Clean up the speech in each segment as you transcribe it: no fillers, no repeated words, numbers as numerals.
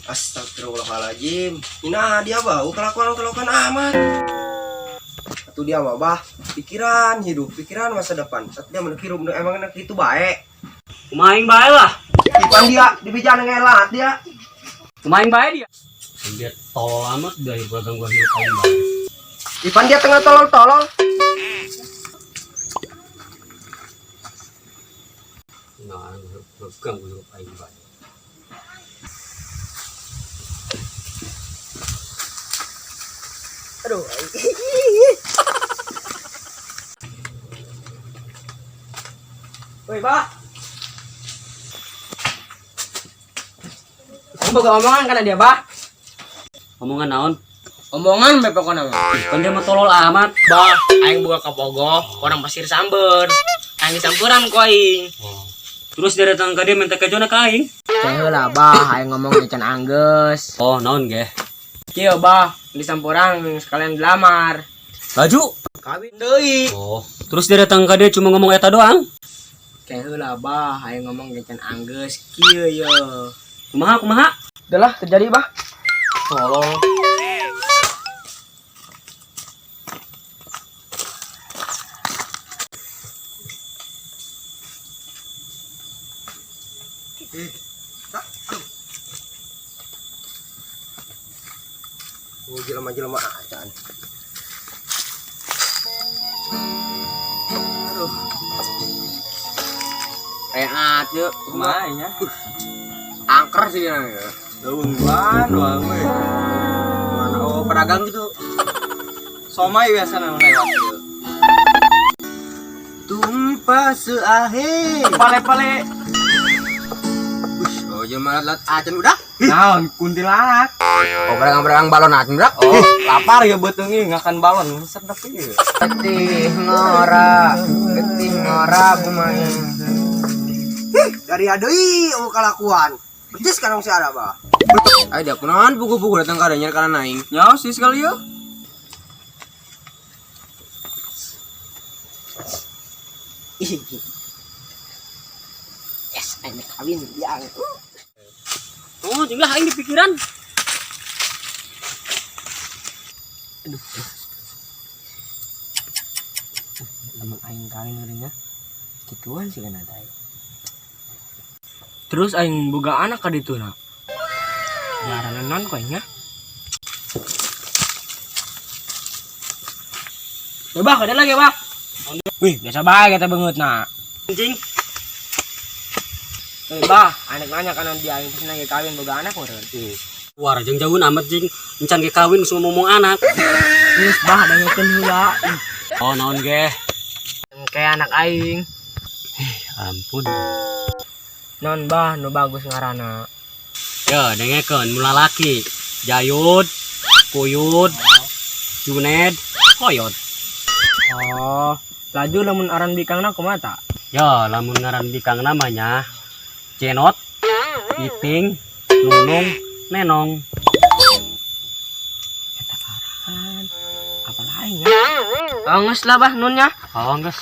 Astagfirullahaladzim. Nah dia bau kelakuan amat. Itu dia bah pikiran hidup, pikiran masa depan. Saat dia menekirum emang anak itu baik. Main baik lah. Ipan dia dibijana ngelat dia. Main baik dia. Dia tol amat dari bagang gua hidup paling baik. Ipan dia tengah tolol. Nah, bagang gua hidup paling baik. Aduh. Woi, Pak. Kamu boga omongan kan dia, Bah? Omongan naon? Omongan be pokona mah. Kan dia mah tolol amat. Bah, aing boga ka Pogo, orang pasir samber. Aing disampuran ku aing. Terus dia datang ke dia minta kejona ka aing. Ceh heula bah, aing ngomong can anggeus. Oh, naon ge? Kieu bah, disampuran sekalian dilamar. Baju. Kawin deui. Oh, terus dia datang ke dia cuma ngomong eta doang. Ceh heula bah, aing ngomong can anggeus kieu ye. Kumaha? Udahlah terjadi, Bah. Tolol. Oh, jelema-jelema acan. Aduh. Reat yeuh, Kumaha nya? angker sih dia. Daungan doang we. Mana pedagang gitu. Somai biasana lewat ieu. Tumpah seahe. Pale-pale. Oh, jelema lat acan udah. Naon kuntilanak. Oh, pedagang balon acan udah. Oh, lapar ya beteungi ngakan balon sedep ieu. Getih ngora kumaha. Dari adeuy oh kalakuan. Betis sekarang si ada, Bah. Ayo dah kunaon buku-buku datang ka adanya kana naing. Nyawa sih sekali ya. Yes, aing kawin yang. Oh, juga aing di pikiran. Aduh. Lamun aing kawin urangnya. Kituan sih kana teh. Terus aing boga anak ka ditu na. Ngaranna naon ko nya? Coba kada lagi, Pak. Wih, biasa bae kita beungeutna. Anjing. Bah, anak nanya kana dia aing geus nage kawin boga anak meureun. War jeung jauh amat jing encan ge kawin geus ngomong anak. Geus bah dangekeun heula. Oh, naon ge? Kayak anak aing. Ampun. Non bah nu bagus ngaranna. Ya, dengekeun mula laki. Jayud, Puyud, Juned, Koyot. Oh, laju lamun aran bikangna kumaha ta? Ya, lamun ngaran bikang namanya Cenot, Iping, Nunung, Nenong. Eta aran. Apa lain ya? Oh, geus lah bah nunnya. Oh, geus.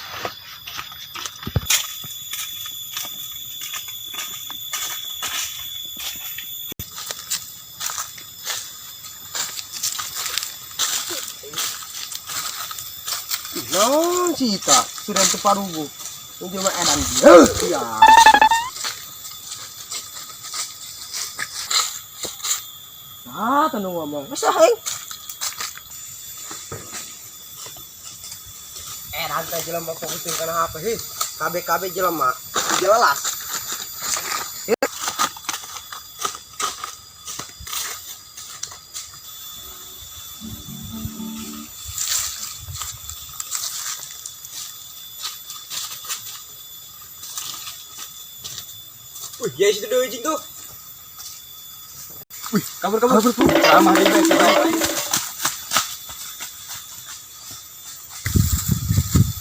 Naon cita sudah teparugu. Ini cuma edan dia. Ya. Ah, tanu ngomong. Masa aing. Rantai jelema fokusin kana HP heh. KB jelema. Jelas. Wih, ya situ doi jing tuh. Wih, kabur. Ramah dia.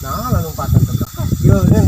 Nah, lompatan ke belakang. Yo, kan